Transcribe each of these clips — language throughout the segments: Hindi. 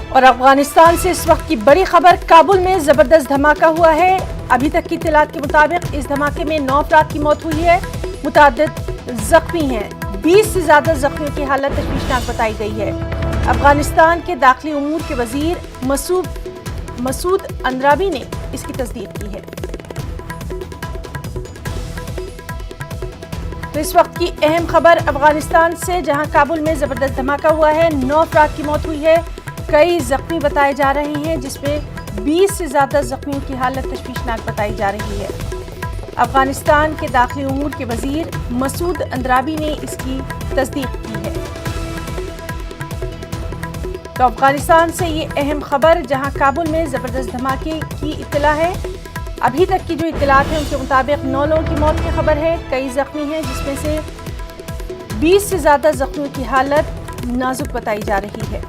और अफगानिस्तान से इस वक्त की बड़ी खबर, काबुल में जबरदस्त धमाका हुआ है। अभी तक की इत्तलात के मुताबिक इस धमाके में 9 अफराद की मौत हुई है, मुतादिद जख्मी हैं। 20 से ज्यादा जख्मियों की हालत तशवीशनाक बताई गई है। अफगानिस्तान के दाखिली उमूर के वजीर मसूद अंद्राबी ने इसकी तस्दीक की है। तो इस वक्त की अहम खबर अफगानिस्तान से, जहां काबुल में जबरदस्त धमाका हुआ है, 9 अफराद की मौत हुई है, कई जख्मी बताए जा रहे हैं, जिसमें 20 से ज्यादा जख्मियों की हालत तशवीशनाक बताई जा रही है। अफगानिस्तान के दाखिली उमूर के वजीर मसूद अंद्राबी ने इसकी तस्दीक की है। तो अफगानिस्तान से ये अहम खबर, जहां काबुल में जबरदस्त धमाके की इत्तला है। अभी तक की जो इत्तलात हैं उनके मुताबिक 9 लोगों की मौत की खबर है, कई जख्मी हैं, जिसमें से 20 से ज्यादा जख्मियों की हालत नाजुक बताई जा रही है।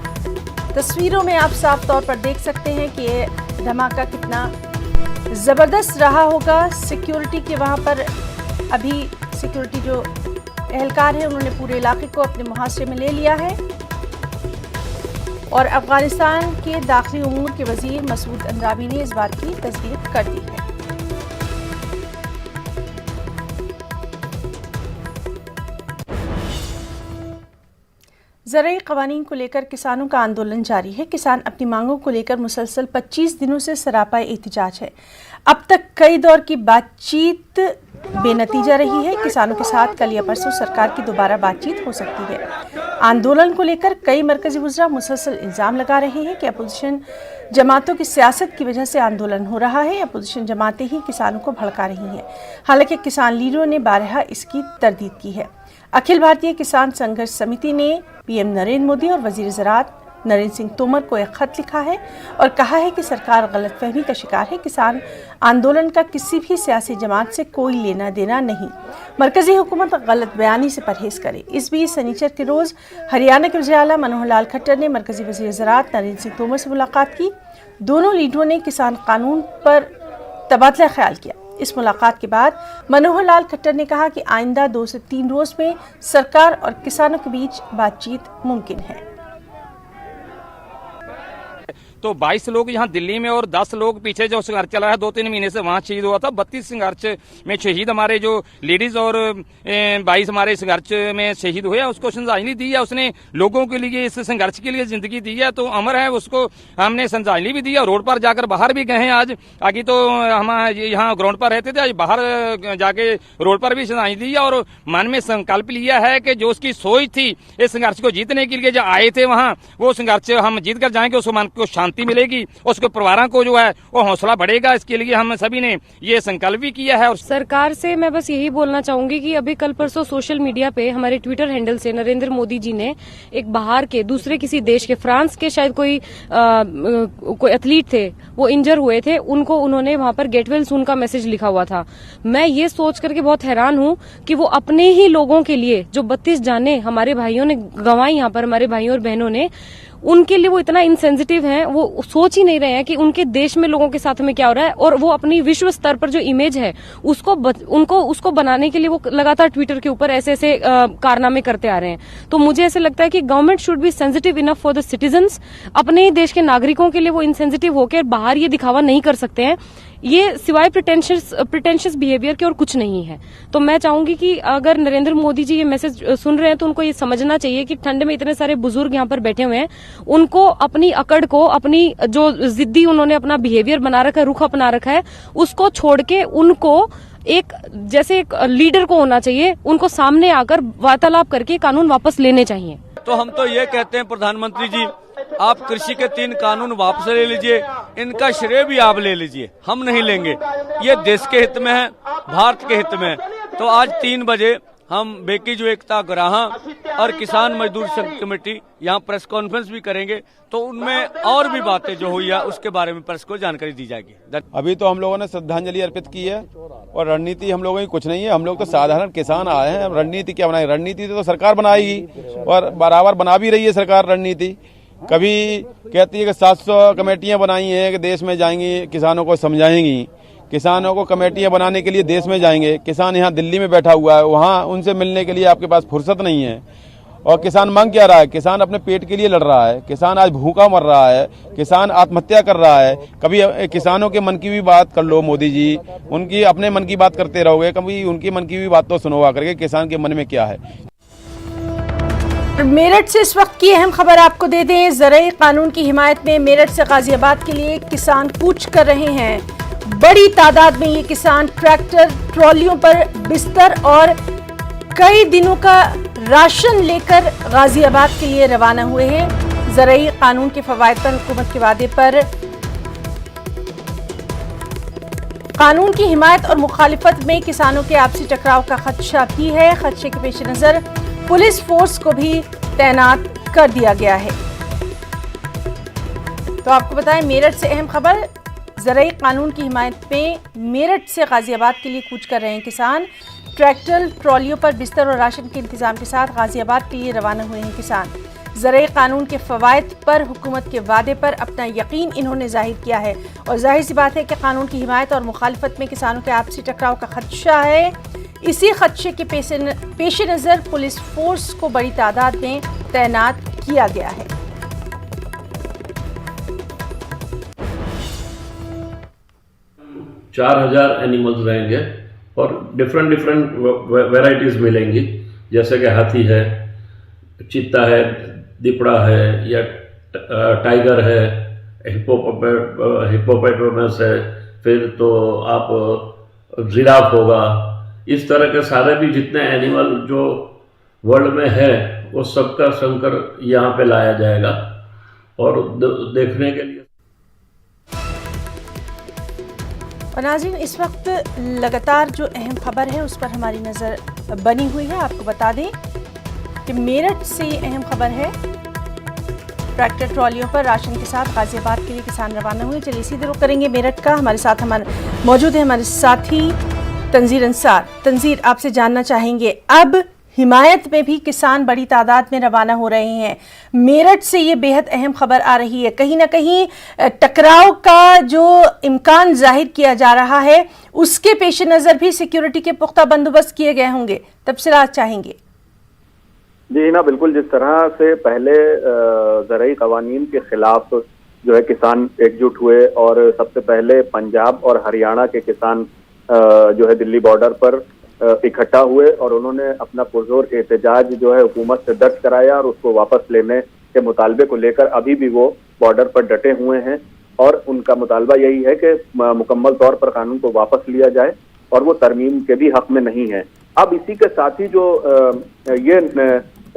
तस्वीरों में आप साफ तौर पर देख सकते हैं कि ये धमाका कितना ज़बरदस्त रहा होगा। सिक्योरिटी के वहाँ पर अभी सिक्योरिटी जो एहलकार है उन्होंने पूरे इलाके को अपने मुहासरे में ले लिया है। और अफगानिस्तान के दाखिली उमूर के वजीर मसूद अंद्राबी ने इस बात की तस्दीक कर दी है। ज़राई क़वानीन को लेकर किसानों का आंदोलन जारी है। किसान अपनी मांगों को लेकर मुसलसल 25 दिनों से सरापा एहतिजाज है। अब तक कई दौर की बातचीत बेनतीजा रही है। किसानों के साथ कल या परसों सरकार की दोबारा बातचीत हो सकती है। आंदोलन को लेकर कई मरकजी वज़रा मुसलसल इल्ज़ाम लगा रहे हैं कि अपोजिशन जमातों की सियासत की वजह से आंदोलन हो रहा है। अपोजिशन जमातें ही किसानों को भड़का रही हैं। हालांकि किसान लीडरों ने बारहा इसकी तरदीद की है। अखिल भारतीय किसान संघर्ष समिति ने पीएम नरेंद्र मोदी और वजीर ज़राअत नरेंद्र सिंह तोमर को एक खत लिखा है और कहा है कि सरकार गलतफहमी का शिकार है। किसान आंदोलन का किसी भी सियासी जमात से कोई लेना देना नहीं। मरकजी हुकूमत गलत बयानी से परहेज करे। इस बीच शनिचर के रोज़ हरियाणा के वज़ीर आला मनोहर लाल खट्टर ने मरकजी वजीर ज़राअत नरेंद्र सिंह तोमर से मुलाकात की। दोनों लीडरों ने किसान कानून पर तबादला ख्याल किया। इस मुलाकात के बाद मनोहर लाल खट्टर ने कहा कि आइंदा 2 से 3 रोज में सरकार और किसानों के बीच बातचीत मुमकिन है। तो 22 लोग यहाँ दिल्ली में और 10 लोग पीछे जो संघर्ष चला है 2-3 महीने से वहाँ शहीद हुआ था। 32 संघर्ष में शहीद हमारे जो लेडीज और 22 हमारे संघर्ष में शहीद हुए, उसको श्रद्धांजलि दी है। उसने लोगों के लिए इस संघर्ष के लिए जिंदगी दी है, तो अमर है, उसको हमने श्रद्धांजलि भी दी है। रोड पर जाकर बाहर भी गए हैं आज। आगे तो हम यहाँ ग्राउंड पर रहते थे, आज बाहर जाके रोड पर भी श्रद्धांजलि दी है और मन में संकल्प लिया है कि जो उसकी सोच थी इस संघर्ष को जीतने के लिए जो आए थे वहाँ, वो संघर्ष हम जीत कर जाएंगे। उसको मन को शांति मिलेगी, उसके परिवारों को जो है वो हौसला बढ़ेगा। इसके लिए हम सभी ने ये संकल्प भी किया है। और सरकार से मैं बस यही बोलना चाहूंगी कि अभी कल परसों सोशल मीडिया पे हमारे ट्विटर हैंडल से नरेंद्र मोदी जी ने एक बाहर के दूसरे किसी देश के, फ्रांस के शायद कोई एथलीट थे, वो इंजर हुए थे, उनको उन्होंने वहां पर गेट वेल सून का मैसेज लिखा हुआ था। मैं ये सोच करके बहुत हैरान हूं कि वो अपने ही लोगों के लिए जो 32 जाने हमारे भाइयों ने गंवाई, यहाँ पर हमारे भाइयों और बहनों ने, उनके लिए वो इतना इनसेंसिटिव हैं, वो सोच ही नहीं रहे हैं कि उनके देश में लोगों के साथ में क्या हो रहा है। और वो अपनी विश्व स्तर पर जो इमेज है उसको बनाने के लिए वो लगातार ट्विटर के ऊपर ऐसे ऐसे कारनामे करते आ रहे हैं। तो मुझे ऐसे लगता है कि government should be sensitive enough for the citizens. अपने ही देश के नागरिकों के लिए वो इनसेंसिटिव होकर बाहर ये दिखावा नहीं कर सकते हैं। ये सिवाय प्रिटेंशियस बिहेवियर के और कुछ नहीं है। तो मैं चाहूंगी कि अगर नरेंद्र मोदी जी ये मैसेज सुन रहे हैं तो उनको ये समझना चाहिए कि ठंड में इतने सारे बुजुर्ग यहाँ पर बैठे हुए हैं, उनको अपनी अकड़ को, अपनी जो जिद्दी उन्होंने अपना बिहेवियर बना रखा है, रुख अपना रखा है, उसको छोड़ के उनको एक जैसे एक लीडर को होना चाहिए, उनको सामने आकर वार्तालाप करके कानून वापस लेने चाहिए। तो हम तो ये कहते हैं प्रधानमंत्री जी, आप कृषि के 3 कानून वापस ले लीजिए, इनका श्रेय भी आप ले लीजिए, हम नहीं लेंगे। ये देश के हित में है, भारत के हित में है। तो आज 3 बजे हम बेकी जो एकता ग्राहा और किसान मजदूर संघ कमेटी यहाँ प्रेस कॉन्फ्रेंस भी करेंगे, तो उनमें और भी बातें जो हुई है उसके बारे में प्रेस को जानकारी दी जाएगी। अभी तो हम लोगों ने श्रद्धांजलि अर्पित की है और रणनीति हम लोगों की कुछ नहीं है। हम लोग तो साधारण किसान आए हैं, रणनीति क्या बनाएगी? रणनीति तो सरकार बनाएगी और बराबर बना भी रही है सरकार रणनीति। कभी कहती है कि 700 कमेटियां बनाई हैं कि देश में जाएंगी, किसानों को समझाएंगी। किसानों को कमेटियां बनाने के लिए देश में जाएंगे, किसान यहाँ दिल्ली में बैठा हुआ है, वहाँ उनसे मिलने के लिए आपके पास फुर्सत नहीं है। और किसान मांग क्या रहा है? किसान अपने पेट के लिए लड़ रहा है, किसान आज भूखा मर रहा है, किसान आत्महत्या कर रहा है। कभी किसानों के मन की भी बात कर लो मोदी जी, उनकी अपने मन की बात करते रहोगे, कभी उनकी मन की भी बात तो सुनो आकर के किसान के मन में क्या है। मेरठ से इस वक्त की अहम खबर आपको दे दें। ज़राई कानून की हिमायत में मेरठ से गाजियाबाद के लिए किसान कूच कर रहे हैं। बड़ी तादाद में ये किसान ट्रैक्टर ट्रॉलियों पर बिस्तर और कई दिनों का राशन लेकर गाजियाबाद के लिए रवाना हुए हैं। ज़राई कानून के फवायद पर हुकूमत के वादे पर कानून की हिमायत और मुखालिफत में किसानों के आपसी टकराव का खदशा भी है। खदशे के पेश नज़र पुलिस फोर्स को भी तैनात कर दिया गया है। तो आपको बताएं, मेरठ से अहम खबर। ज़राई कानून की हिमायत में मेरठ से गाजियाबाद के लिए कूच कर रहे हैं किसान। ट्रैक्टर ट्रॉलियों पर बिस्तर और राशन के इंतजाम के साथ गाजियाबाद के लिए रवाना हुए हैं किसान। ज़राई कानून के फवायद पर हुकूमत के वादे पर अपना यकीन इन्होंने जाहिर किया है और जाहिर सी बात है कि कानून की हिमायत और मुखालिफत में किसानों के आपसी टकराव का खदशा है। इसी खदशे के पेश नज़र पुलिस फोर्स को बड़ी तादाद में तैनात किया गया है। चार 4,000 एनिमल्स रहेंगे और डिफरेंट वेराइटीज मिलेंगी, जैसे कि हाथी है, चीता है, दिपड़ा है या टाइगर है, हिप्पोपोटामस है, फिर तो आप जिराफ होगा। इस तरह के सारे भी जितने एनिमल जो वर्ल्ड में है वो सबका संकर यहाँ पे लाया जाएगा और देखने के लिए। और नाज़रीन, इस वक्त लगातार जो अहम खबर है उस पर हमारी नज़र बनी हुई है। आपको बता दें कि मेरठ से ये अहम खबर है। ट्रैक्टर ट्रॉलियों पर राशन के साथ गाजियाबाद के लिए किसान रवाना हुए। चलिए सीधे रुख करेंगे मेरठ का। हमारे साथ मौजूद है हमारे साथी तंजीर अंसार। तंजीर, आपसे जानना चाहेंगे, अब हिमायत में भी किसान बड़ी तादाद में रवाना हो रहे हैं। मेरठ से ये बेहद अहम खबर आ रही है। कहीं ना कहीं टकराव का जो इम्कान जाहिर किया जा रहा है उसके पेश नज़र भी सिक्योरिटी के पुख्ता बंदोबस्त किए गए होंगे। तफसीलात चाहेंगे। जी ना, बिल्कुल। जिस तरह से पहले ज़राई कवानीन के खिलाफ जो है किसान एकजुट हुए और सबसे पहले पंजाब और हरियाणा के किसान जो है दिल्ली बॉर्डर पर इकट्ठा हुए और उन्होंने अपना पुरजोर एहतजाज जो है हुकूमत से दर्ज कराया और उसको वापस लेने के मुतालबे को लेकर अभी भी वो बॉर्डर पर डटे हुए हैं और उनका मुतालबा यही है कि मुकम्मल तौर पर कानून को वापस लिया जाए और वो तरमीम के भी हक में नहीं है। अब इसी के साथ ही जो ये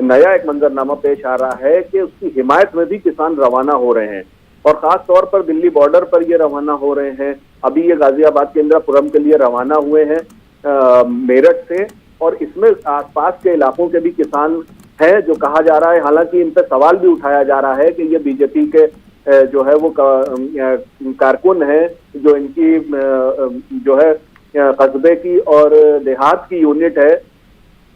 नया एक मंजरनामा पेश आ रहा है कि उसकी हिमायत में भी किसान रवाना हो रहे हैं और खास तौर पर दिल्ली बॉर्डर पर ये रवाना हो रहे हैं। अभी ये गाजियाबाद के इंदिरापुरम के लिए रवाना हुए हैं मेरठ से और इसमें आसपास के इलाकों के भी किसान हैं जो कहा जा रहा है, हालांकि इन पर सवाल भी उठाया जा रहा है कि ये बीजेपी के जो है वो कारकुन है जो इनकी जो है कस्बे की और देहात की यूनिट है,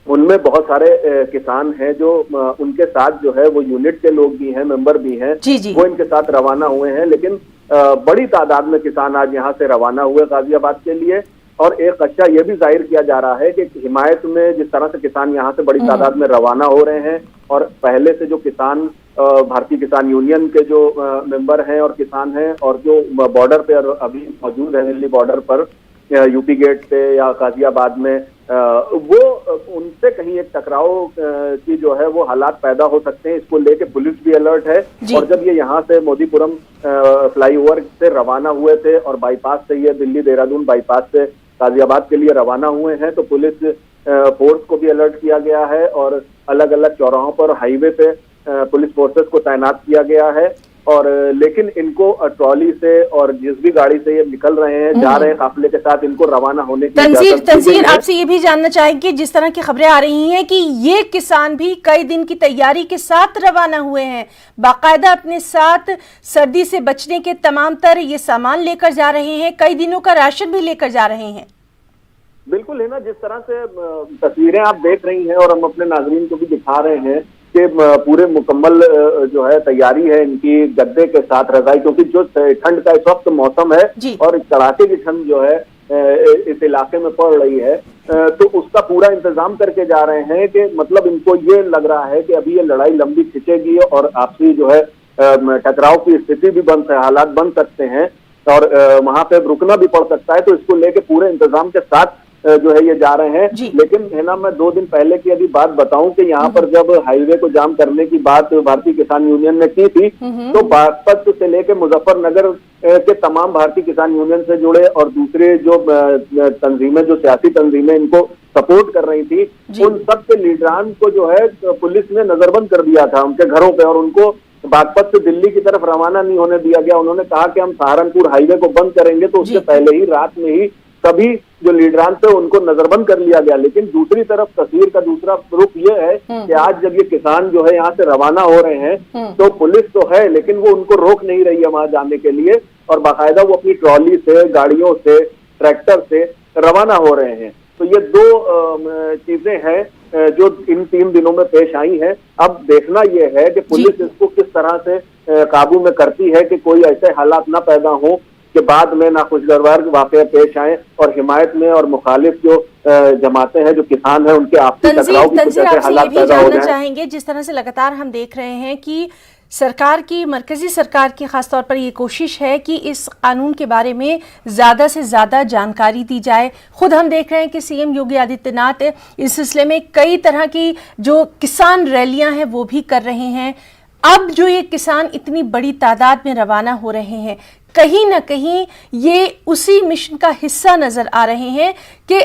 उनमें बहुत सारे किसान हैं जो उनके साथ जो है वो यूनिट के लोग भी हैं, मेंबर भी हैं, वो इनके साथ रवाना हुए हैं। लेकिन बड़ी तादाद में किसान आज यहाँ से रवाना हुए गाजियाबाद के लिए और एक खदशा ये भी जाहिर किया जा रहा है कि हिमायत में जिस तरह से किसान यहाँ से बड़ी तादाद में रवाना हो रहे हैं और पहले से जो किसान भारतीय किसान यूनियन के जो मेंबर हैं और किसान हैं और जो बॉर्डर पे अभी मौजूद है दिल्ली बॉर्डर पर यूपी गेट पे या गाजियाबाद में, वो उनसे कहीं एक टकराव की जो है वो हालात पैदा हो सकते हैं। इसको लेके पुलिस भी अलर्ट है और जब ये यहाँ से मोदीपुरम फ्लाईओवर से रवाना हुए थे और बाईपास से ये दिल्ली देहरादून बाईपास से गाजियाबाद के लिए रवाना हुए हैं तो पुलिस फोर्स को भी अलर्ट किया गया है और अलग अलग चौराहों पर हाईवे पे पुलिस फोर्सेस को तैनात किया गया है। और लेकिन इनको ट्रॉली से और जिस भी गाड़ी से ये निकल रहे हैं जा रहे हैं काफिले के साथ, इनको रवाना होने की तंजीर आपसे ये भी जानना चाहेंगे, जिस तरह की खबरें आ रही हैं कि ये किसान भी कई दिन की तैयारी के साथ रवाना हुए हैं, बाकायदा अपने साथ सर्दी से बचने के तमाम तर ये सामान लेकर जा रहे हैं, कई दिनों का राशन भी लेकर जा रहे हैं। बिल्कुल है ना, जिस तरह से तस्वीरें आप देख रही हैं और हम अपने नाजरीन को भी दिखा रहे हैं कि पूरे मुकम्मल जो है तैयारी है इनकी गद्दे के साथ रजाई, क्योंकि जो ठंड का इस वक्त मौसम है और कड़ाके की ठंड जो है इस इलाके में पड़ रही है, तो उसका पूरा इंतजाम करके जा रहे हैं कि मतलब इनको ये लग रहा है कि अभी ये लड़ाई लंबी खिंचेगी और आपसी जो है टकराव की स्थिति भी हालात बन सकते हैं और वहां पे रुकना भी पड़ सकता है। तो इसको लेके पूरे इंतजाम के साथ जो है ये जा रहे हैं। लेकिन है ना, मैं 2 दिन पहले की यदि बात बताऊं कि यहाँ पर जब हाईवे को जाम करने की बात भारतीय किसान यूनियन ने की थी, तो बागपत से लेके मुजफ्फरनगर के तमाम भारतीय किसान यूनियन से जुड़े और दूसरे जो तंजीमें, जो सियासी तंजीमें इनको सपोर्ट कर रही थी, उन सब के लीडरान को जो है पुलिस ने नजरबंद कर दिया था उनके घरों पे, और उनको बागपत से दिल्ली की तरफ रवाना नहीं होने दिया गया। उन्होंने कहा कि हम सहारनपुर हाईवे को बंद करेंगे, तो उससे पहले ही रात में ही सभी जो लीडरान थे उनको नजरबंद कर लिया गया। लेकिन दूसरी तरफ तस्वीर का दूसरा रूप ये है कि आज जब ये किसान जो है यहाँ से रवाना हो रहे हैं, तो पुलिस तो है लेकिन वो उनको रोक नहीं रही है वहां जाने के लिए, और बाकायदा वो अपनी ट्रॉली से, गाड़ियों से, ट्रैक्टर से रवाना हो रहे हैं। तो ये 2 चीजें हैं जो इन 3 दिनों में पेश आई हैं। अब देखना ये है कि पुलिस इसको किस तरह से काबू में करती है कि कोई ऐसे हालात ना पैदा हो कि बाद में नाखुशगवार वाकया पेश आए और हिमायत में और मुखालिफ जो जमातें हैं, जो किसान हैं, उनके आपसी टकराव की कुछ ऐसे हालात पैदा हो जाएं। चाहेंगे जिस तरह से लगातार हम देख रहे हैं कि सरकार की, मरकजी सरकार की खासतौर पर ये कोशिश है कि इस कानून के बारे में ज़्यादा से ज़्यादा जानकारी दी जाए। खुद हम देख रहे हैं कि सीएम योगी आदित्यनाथ इस सिलसिले में कई तरह की जो किसान रैलियां हैं वो भी कर रहे हैं। अब जो ये किसान इतनी बड़ी तादाद में रवाना हो रहे हैं, कहीं ना कहीं ये उसी मिशन का हिस्सा नजर आ रहे हैं कि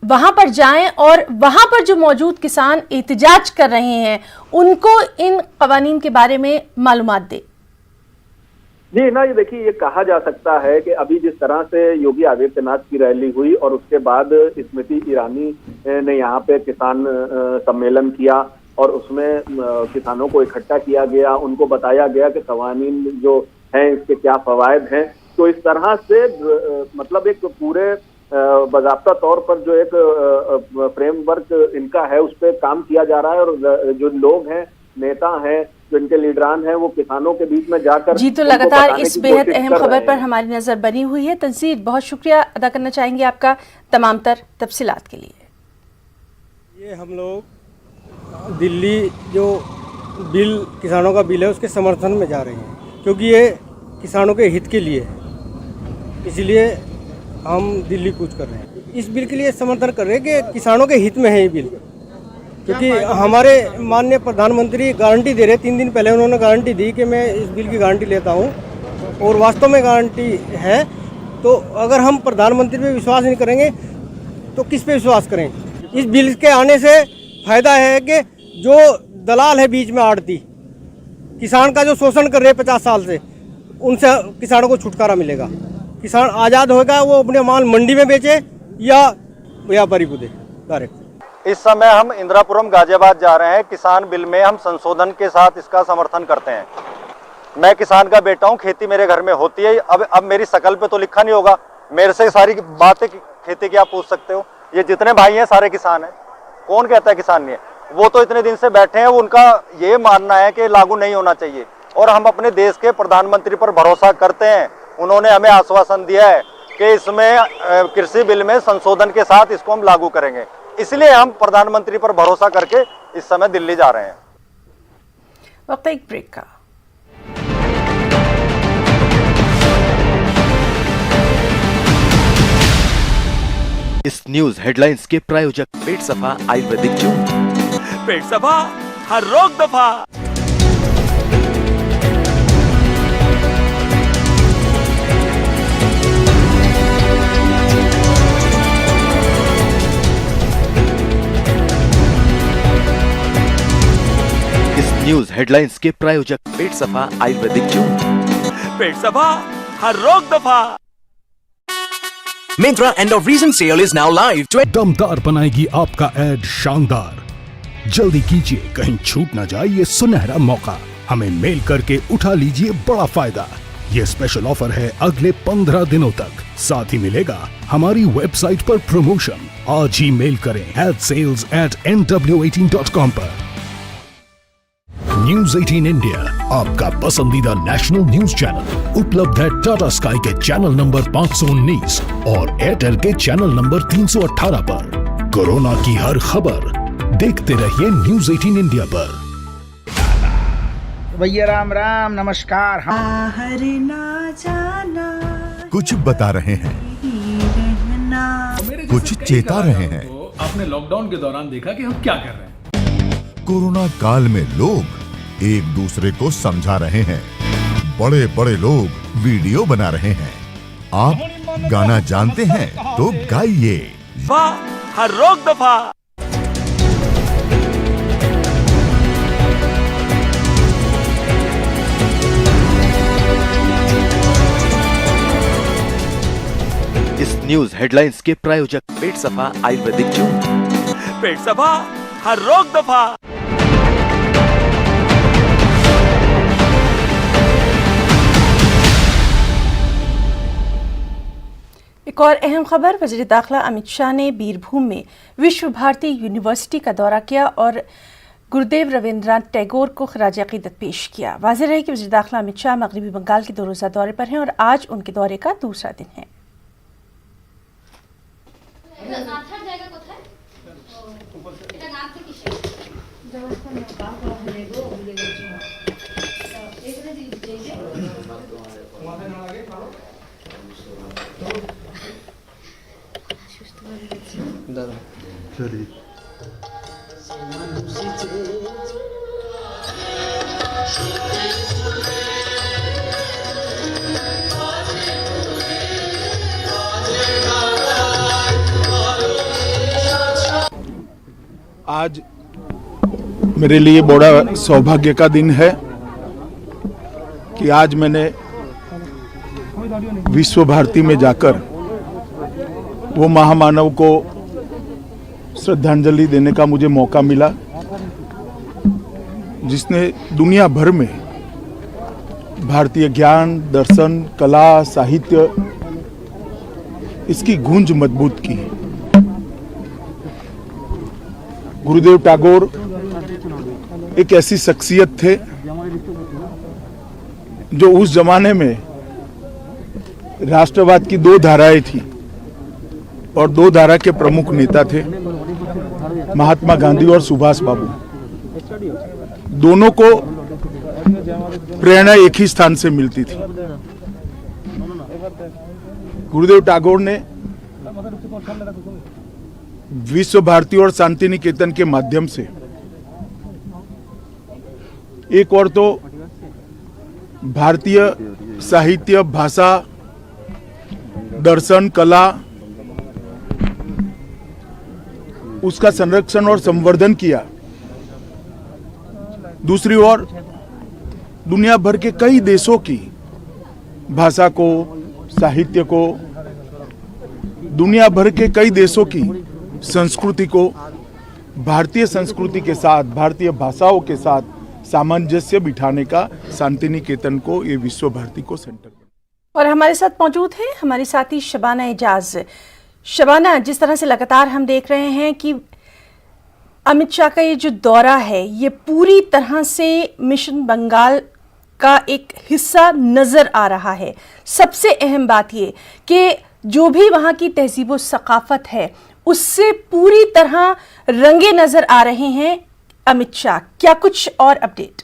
वहां पर जाएं और वहां पर जो मौजूद किसान एहतजाज कर रहे हैं उनको इन कवानीन के बारे में मालूमात दे। जी ना, ये देखिए, ये कहा जा सकता है कि अभी जिस तरह से योगी आदित्यनाथ की रैली हुई और उसके बाद स्मृति ईरानी ने यहाँ पे किसान सम्मेलन किया और उसमें किसानों को इकट्ठा किया गया, उनको बताया गया कि कवानीन जो हैं इसके क्या फवायद हैं। तो इस तरह से मतलब एक पूरे बाज़ाब्ता तौर पर जो एक फ्रेमवर्क इनका है उस पर काम किया जा रहा है, और जो लोग हैं, नेता हैं, जो इनके लीडरान हैं, वो किसानों के बीच में जाकर जी, तो लगातार इस बेहद अहम खबर पर हमारी नजर बनी हुई है। तंसीर, बहुत शुक्रिया अदा करना चाहेंगे आपका तमाम तर तफसीलात के लिए। ये हम लोग दिल्ली जो बिल, किसानों का बिल है, उसके समर्थन में जा रहे हैं, क्योंकि ये किसानों के हित के लिए है, इसलिए हम दिल्ली कूच कर रहे हैं। इस बिल के लिए समर्थन कर रहे हैं कि किसानों के हित में है ये बिल, क्योंकि हमारे माननीय प्रधानमंत्री गारंटी दे रहे। 3 दिन पहले उन्होंने गारंटी दी कि मैं इस बिल की गारंटी लेता हूँ, और वास्तव में गारंटी है। तो अगर हम प्रधानमंत्री पे विश्वास नहीं करेंगे तो किस पे विश्वास करें। इस बिल के आने से फायदा है कि जो दलाल है बीच में, आड़ती, किसान का जो शोषण कर रहे हैं 50 साल से, उनसे किसानों को छुटकारा मिलेगा। किसान आज़ाद होगा, वो अपने माल मंडी में बेचे या व्यापारी को दे डायरेक्ट। इस समय हम इंदिरापुरम गाजियाबाद जा रहे हैं। किसान बिल में हम संशोधन के साथ इसका समर्थन करते हैं। मैं किसान का बेटा हूँ, खेती मेरे घर में होती है। अब मेरी शकल पे तो लिखा नहीं होगा, मेरे से सारी बातें खेती की आप पूछ सकते हो। ये जितने भाई हैं सारे किसान हैं, कौन कहता है किसान नहीं है? वो तो इतने दिन से बैठे हैं, उनका ये मानना है कि लागू नहीं होना चाहिए, और हम अपने देश के प्रधानमंत्री पर भरोसा करते हैं। उन्होंने हमें आश्वासन दिया है कि इसमें कृषि बिल में संशोधन के साथ इसको हम लागू करेंगे। इसलिए हम प्रधानमंत्री पर भरोसा करके इस समय दिल्ली जा रहे हैं। वक्त एक ब्रेक का। इस न्यूज हेडलाइंस के प्रायोजक पेट सफा आयुर्वेदिक जून। पेट सफा, हर रोग दफा। इस न्यूज हेडलाइंस के प्रायोजक पेट सफा आयुर्वेदिक जून। पेट सफा, हर रोग दफा। Myntra end of reason sale is now live. दमदार बनाएगी आपका ऐड शानदार। जल्दी कीजिए, कहीं छूट ना जाए ये सुनहरा मौका। हमें मेल करके उठा लीजिए बड़ा फायदा। ये स्पेशल ऑफर है अगले 15 दिनों तक। साथ ही मिलेगा हमारी वेबसाइट पर प्रमोशन। आज ही मेल करें adsales@nw18.com पर। News 18 India आपका पसंदीदा नेशनल न्यूज चैनल उपलब्ध है टाटा स्काई के चैनल नंबर 519 और एयरटेल के चैनल नंबर 318 पर। कोरोना की हर खबर देखते रहिए न्यूज 18 इंडिया पर। भैया राम राम नमस्कार। कुछ बता रहे हैं, कुछ चेता रहे हैं। आपने लॉकडाउन के दौरान देखा कि हम क्या कर रहे हैं। कोरोना काल में लोग एक दूसरे को समझा रहे हैं, बड़े बड़े लोग वीडियो बना रहे हैं। आप गाना जानते हैं तो गाइए। हर रोक दफा। इस न्यूज हेडलाइंस के प्रायोजक पेट सफा आयुर्वेदिक जूस। पेट सफा हर रोक दफा। एक और अहम खबर, वज़ीर दाखिला अमित शाह ने बीरभूम में विश्व भारती यूनिवर्सिटी का दौरा किया और गुरुदेव रविंद्रनाथ टैगोर को खराज अकीदत पेश किया। वाज़ेह रहे कि वज़ीर दाखिला अमित शाह मगरबी बंगाल के 2 रोज़ा दौरे पर हैं और आज उनके दौरे का दूसरा दिन है। आज मेरे लिए बड़ा सौभाग्य का दिन है कि आज मैंने विश्व भारती में जाकर वो महामानव को श्रद्धांजलि देने का मुझे मौका मिला, जिसने दुनिया भर में भारतीय ज्ञान, दर्शन, कला, साहित्य इसकी गूंज मजबूत की। गुरुदेव टैगोर एक ऐसी शख्सियत थे जो उस जमाने में राष्ट्रवाद की 2 धाराएं थी और 2 धारा के प्रमुख नेता थे महात्मा गांधी और सुभाष बाबू। दोनों को प्रेरणा एक ही स्थान से मिलती थी। गुरुदेव टैगोर ने विश्व भारती और शांति निकेतन के माध्यम से एक और तो भारतीय साहित्य, भाषा, दर्शन, कला उसका संरक्षण और संवर्धन किया। दूसरी ओर दुनिया भर के कई देशों की भाषा को, साहित्य को, दुनिया भर के कई देशों की संस्कृति को भारतीय संस्कृति के साथ, भारतीय भाषाओं के साथ सामंजस्य बिठाने का शांति निकेतन को, ये विश्व भारती को सेंटर। और हमारे साथ मौजूद हैं हमारी साथी शबाना एजाज। शबाना, जिस तरह से लगातार हम देख रहे हैं कि अमित शाह का ये जो दौरा है ये पूरी तरह से मिशन बंगाल का एक हिस्सा नजर आ रहा है। सबसे अहम बात ये कि जो भी वहाँ की तहजीब व सकाफत है उससे पूरी तरह रंगे नजर आ रहे हैं अमित शाह। क्या कुछ और अपडेट?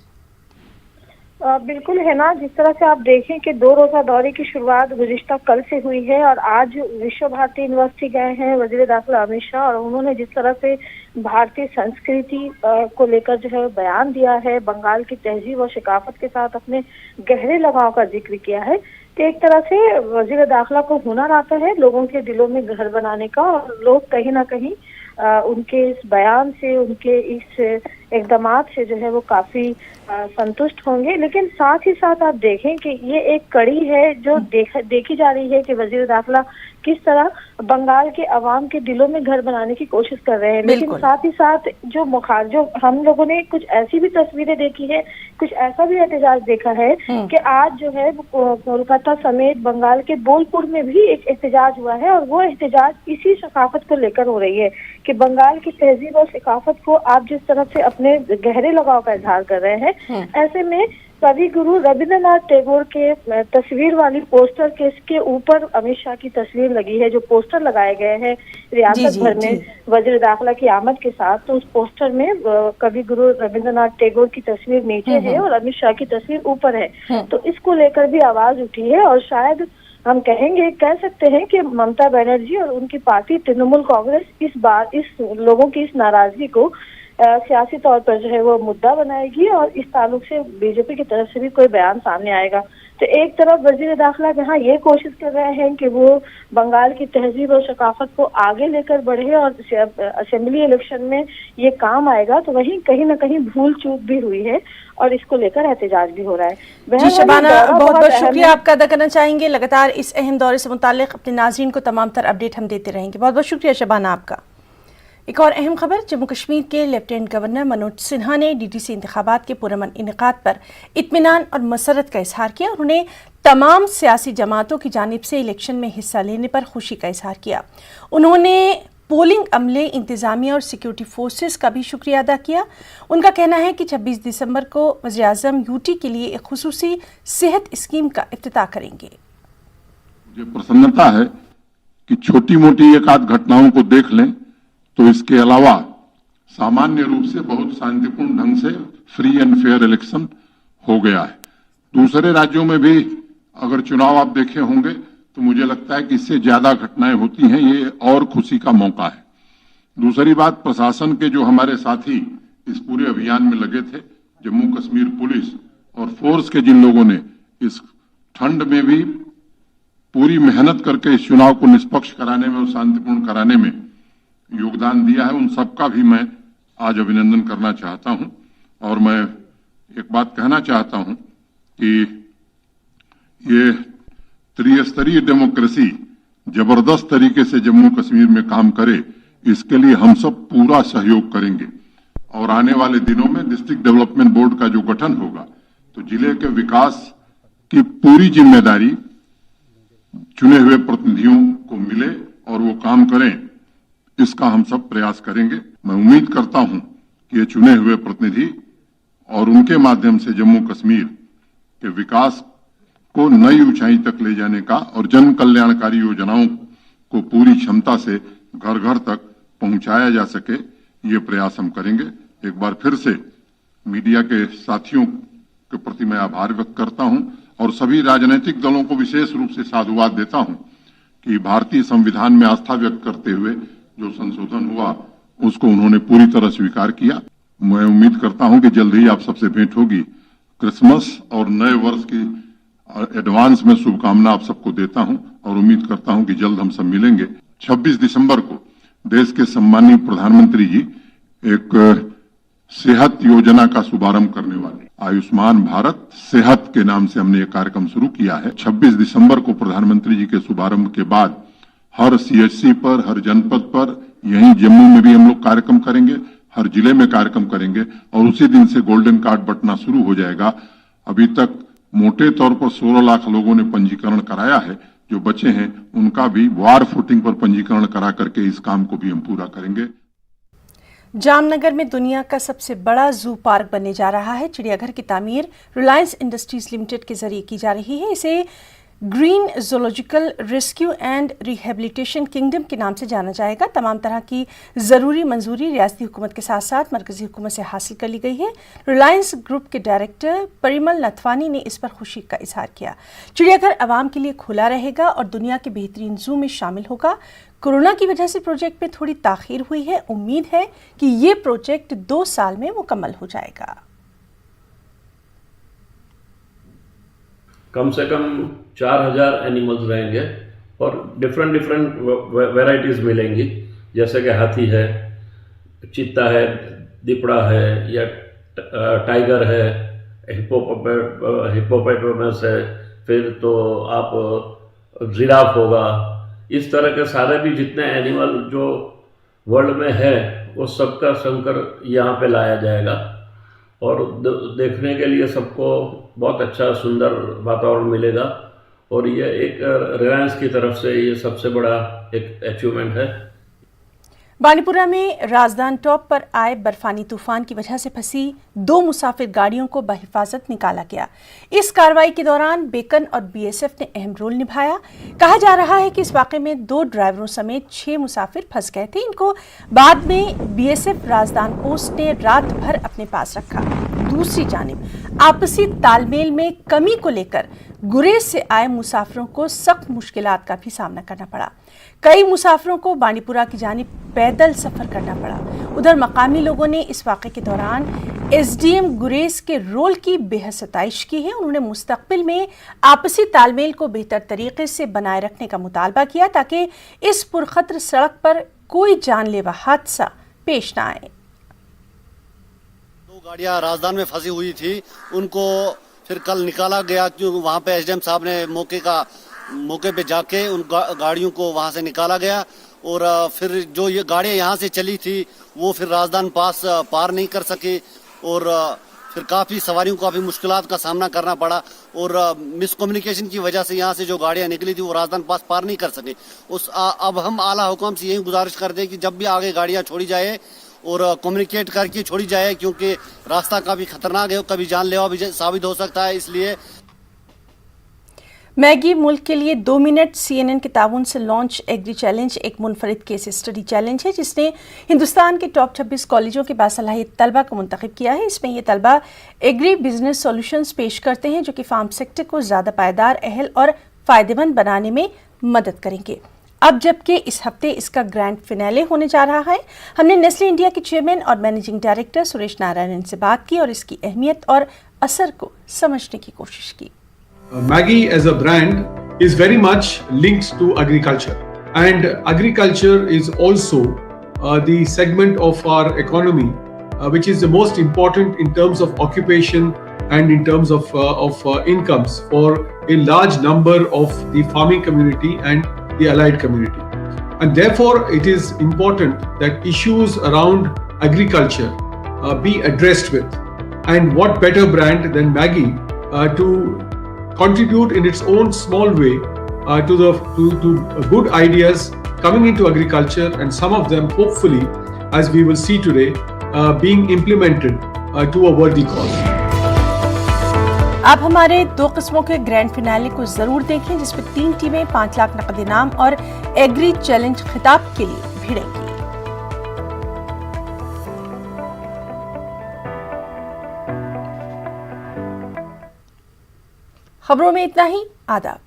बिल्कुल है ना, जिस तरह से आप देखें कि 2 रोजा दौरे की शुरुआत गुज़िश्ता कल से हुई है और आज विश्व भारती यूनिवर्सिटी गए हैं वज़ीर दाखिला अमित शाह और उन्होंने जिस तरह से भारतीय संस्कृति को लेकर जो है बयान दिया है, बंगाल की तहजीब और सकाफत के साथ अपने गहरे लगाव का जिक्र किया है कि एक तरह से वज़ीर दाखिला को हुनर आता है लोगों के दिलों में घर बनाने का और लोग कहीं ना कहीं उनके इस बयान से, उनके इस इक़दामात से जो है वो काफी संतुष्ट होंगे। लेकिन साथ ही साथ आप देखें कि ये एक कड़ी है जो देखी जा रही है कि वज़ीर दाखिला किस तरह बंगाल के अवाम के दिलों में घर बनाने की कोशिश कर रहे हैं। लेकिन साथ ही साथ जो हम लोगों ने कुछ ऐसी भी तस्वीरें देखी है, कुछ ऐसा भी एहतजाज देखा है कि आज जो है कोलकाता समेत बंगाल के बोलपुर में भी एक एहतजाज हुआ है और वो एहतजाज इसी सकाफत को लेकर हो रही है कि बंगाल की तहजीब और सकाफत को आप जिस तरह से अपने गहरे लगाव का इजहार कर रहे हैं, ऐसे में कवि गुरु रविंद्रनाथ टैगोर के तस्वीर वाली पोस्टर के इसके ऊपर अमित शाह की तस्वीर लगी है। जो पोस्टर लगाए गए हैं रियासत भर में वज्र दाखला की आमद के साथ, तो उस पोस्टर में कवि गुरु रविंद्रनाथ टैगोर की तस्वीर नीचे है और अमित शाह की तस्वीर ऊपर है। तो इसको लेकर भी आवाज उठी है और शायद हम कह सकते हैं कि ममता बनर्जी और उनकी पार्टी तृणमूल कांग्रेस इस बार इस लोगों की इस नाराजगी को सियासी तौर पर जो है वो मुद्दा बनाएगी और इस ताल्लुक से बीजेपी की तरफ से भी कोई बयान सामने आएगा। तो एक तरफ वजीर दाखिला जहाँ ये कोशिश कर रहे हैं कि वो बंगाल की तहजीब और सकाफत को आगे लेकर बढ़े और असेंबली इलेक्शन में ये काम आएगा, तो वहीं कहीं न कहीं भूल चूक भी हुई है और इसको लेकर एहतजाज भी हो रहा है। जी शबाना, बहुत बहुत शुक्रिया आपका अदा करना चाहेंगे। लगातार इस अहम दौरे से मुताल्लिक अपने नाज़रीन को तमाम तर अपडेट हम देते रहेंगे। बहुत बहुत शुक्रिया शबाना आपका। एक और अहम खबर, जम्मू कश्मीर के लेफ्टिनेंट गवर्नर मनोज सिन्हा ने डीडीसी इंतखाबात के पुरअमन इनेकाद पर इत्मीनान और मसरत का इजहार किया और उन्हें तमाम सियासी जमातों की जानिब से इलेक्शन में हिस्सा लेने पर खुशी का इजहार किया। उन्होंने पोलिंग अमले, इंतजामिया और सिक्योरिटी फोर्सेस का भी शुक्रिया अदा किया। उनका कहना है कि 26 दिसंबर को वज़ीर आज़म यूटी के लिए एक खुसूसी सेहत स्कीम का इफ्तिताह करेंगे। मुझे प्रसन्नता है कि छोटी मोटी एक आध घटनाओं को देख लें तो इसके अलावा सामान्य रूप से बहुत शांतिपूर्ण ढंग से फ्री एंड फेयर इलेक्शन हो गया है। दूसरे राज्यों में भी अगर चुनाव आप देखे होंगे तो मुझे लगता है कि इससे ज्यादा घटनाएं होती हैं, ये और खुशी का मौका है। दूसरी बात, प्रशासन के जो हमारे साथी इस पूरे अभियान में लगे थे, जम्मू कश्मीर पुलिस और फोर्स के जिन लोगों ने इस ठंड में भी पूरी मेहनत करके इस चुनाव को निष्पक्ष कराने में और शांतिपूर्ण कराने में योगदान दिया है, उन सबका भी मैं आज अभिनंदन करना चाहता हूं। और मैं एक बात कहना चाहता हूं कि ये त्रिस्तरीय डेमोक्रेसी जबरदस्त तरीके से जम्मू कश्मीर में काम करे, इसके लिए हम सब पूरा सहयोग करेंगे। और आने वाले दिनों में डिस्ट्रिक्ट डेवलपमेंट बोर्ड का जो गठन होगा तो जिले के विकास की पूरी जिम्मेदारी चुने हुए प्रतिनिधियों को मिले और वो काम करें, इसका हम सब प्रयास करेंगे। मैं उम्मीद करता हूं कि ये चुने हुए प्रतिनिधि और उनके माध्यम से जम्मू कश्मीर के विकास को नई ऊंचाई तक ले जाने का और जन कल्याणकारी योजनाओं को पूरी क्षमता से घर घर तक पहुंचाया जा सके, ये प्रयास हम करेंगे। एक बार फिर से मीडिया के साथियों के प्रति मैं आभार व्यक्त करता हूं और सभी राजनीतिक दलों को विशेष रूप से साधुवाद देता हूं कि भारतीय संविधान में आस्था व्यक्त करते हुए जो संशोधन हुआ उसको उन्होंने पूरी तरह स्वीकार किया। मैं उम्मीद करता हूं कि जल्द ही आप सबसे भेंट होगी। क्रिसमस और नए वर्ष की एडवांस में शुभकामना आप सबको देता हूं और उम्मीद करता हूं कि जल्द हम सब मिलेंगे। 26 दिसंबर को देश के सम्मानीय प्रधानमंत्री जी एक सेहत योजना का शुभारंभ करने वाले, आयुष्मान भारत सेहत के नाम से हमने ये कार्यक्रम शुरू किया है। 26 दिसंबर को प्रधानमंत्री जी के शुभारंभ के बाद हर सीएचसी पर, हर जनपद पर, यहीं जम्मू में भी हम लोग कार्यक्रम करेंगे, हर जिले में कार्यक्रम करेंगे और उसी दिन से गोल्डन कार्ड बंटना शुरू हो जाएगा। अभी तक मोटे तौर पर 16 लाख लोगों ने पंजीकरण कराया है। जो बचे हैं उनका भी वार फुटिंग पर पंजीकरण करा करके इस काम को भी हम पूरा करेंगे। जामनगर में दुनिया का सबसे बड़ा जू पार्क बनने जा रहा है। चिड़ियाघर की तामीर रिलायंस इंडस्ट्रीज लिमिटेड के जरिए की जा रही है। इसे green zoological rescue and rehabilitation kingdom के नाम से जाना जाएगा। तमाम तरह की ज़रूरी मंजूरी रियासती हुकूमत के साथ साथ मरकजी हुकूमत से हासिल कर ली गई है। रिलायंस ग्रुप के डायरेक्टर परिमल नथवानी ने इस पर खुशी का इजहार किया। चिड़ियाघर आवाम के लिए खुला रहेगा और दुनिया के बेहतरीन जू में शामिल होगा। कोरोना की वजह से प्रोजेक्ट में थोड़ी ताखीर हुई है। उम्मीद है कि ये प्रोजेक्ट 2 साल में मुकम्मल हो जाएगा। कम से कम 4000 एनिमल्स रहेंगे और डिफरेंट वैरायटीज मिलेंगी, जैसे कि हाथी है, चीता है, दिपड़ा है या टाइगर है, हिप्पोपोटामस है, फिर तो आप जिराफ होगा। इस तरह के सारे भी जितने एनिमल जो वर्ल्ड में है वो सबका संकर यहाँ पे लाया जाएगा और देखने के लिए सबको बहुत अच्छा सुंदर वातावरण मिलेगा। और ये एक रिलायंस की तरफ से ये सबसे बड़ा एक अचीवमेंट है। बांडीपुरा में राजधान टॉप पर आए बर्फानी तूफान की वजह से फंसी 2 मुसाफिर गाड़ियों को बहिफाजत निकाला गया। इस कार्रवाई के दौरान बेकन और बीएसएफ ने अहम रोल निभाया। कहा जा रहा है कि इस वाकये में 2 ड्राइवरों समेत 6 मुसाफिर फंस गए थे। इनको बाद में बीएसएफ राजधान पोस्ट ने रात भर अपने पास रखा। दूसरी जानिब आपसी तालमेल में कमी को लेकर गुरेज से आए मुसाफिरों को सख्त मुश्किलात का भी सामना करना पड़ा। कई मुसाफिरों को बांडीपुरा की जानिब पैदल सफर करना पड़ा। उधर मकामी लोगों ने इस वाक़े के दौरान एसडीएम गुरेज के रोल की बेहद सताइश की है। उन्होंने मुस्तकबिल में आपसी तालमेल को बेहतर तरीके से बनाए रखने का मुतालबा किया ताकि इस पुरखतरा सड़क पर कोई जानलेवा हादसा पेश न आए। 2 गाड़ियां राजधान में फंसी हुई थी, उनको फिर कल निकाला गया क्योंकि वहां पे एसडीएम साहब ने मौके पे जाके उन गाड़ियों को वहां से निकाला गया और फिर जो ये गाड़ियां यहां से चली थी वो फिर राजधान पास पार नहीं कर सके और फिर काफी सवारियों को काफी मुश्किलात का सामना करना पड़ा और मिसकम्युनिकेशन की वजह से यहाँ से जो गाड़ियां निकली थी वो राजधान पास पार नहीं कर सके। अब हम आला हुकाम से यही गुजारिश करते हैं कि जब भी आगे गाड़ियां छोड़ी जाए और कम्युनिकेट करके छोड़ी जाए क्योंकि रास्ता काफी खतरनाक है, कभी जानलेवा भी साबित हो सकता है। इसलिए मैगी मुल्क के लिए 2 मिनट CNN के ताउन से लॉन्च एग्री चैलेंज एक मुनफरिद केस स्टडी चैलेंज है जिसने हिंदुस्तान के टॉप 26 कॉलेजों के बासलाहियत तलबा को मुंतखब किया है। इसमें ये तलबा एग्री बिजनेस सॉल्यूशंस पेश करते हैं जो कि फार्म सेक्टर को ज़्यादा पायदार, अहल और फ़ायदेमंद बनाने में मदद करेंगे। अब जबकि इस हफ्ते इसका ग्रैंड फिनाले होने जा रहा है, हमने नेस्ले इंडिया के चेयरमैन और मैनेजिंग डायरेक्टर सुरेश नारायणन से बात की और इसकी अहमियत और असर को समझने की कोशिश की। Maggi as a brand is very much linked to agriculture, and agriculture is also the segment of our economy which is the most important in terms of occupation and in terms of incomes for a large number of the farming community and the allied community. And therefore it is important that issues around agriculture be addressed with, and what better brand than Maggi to contribute in its own small way to good ideas coming into agriculture, and some of them hopefully, as we will see today, being implemented to a worthy cause. आप हमारे 2 किस्मों के ग्रैंड फिनाले को जरूर देखें जिसमें 3 टीमें 5 लाख नकद इनाम और एग्री चैलेंज खिताब के लिए भिड़ेंगी। खबरों में इतना ही। आदाब।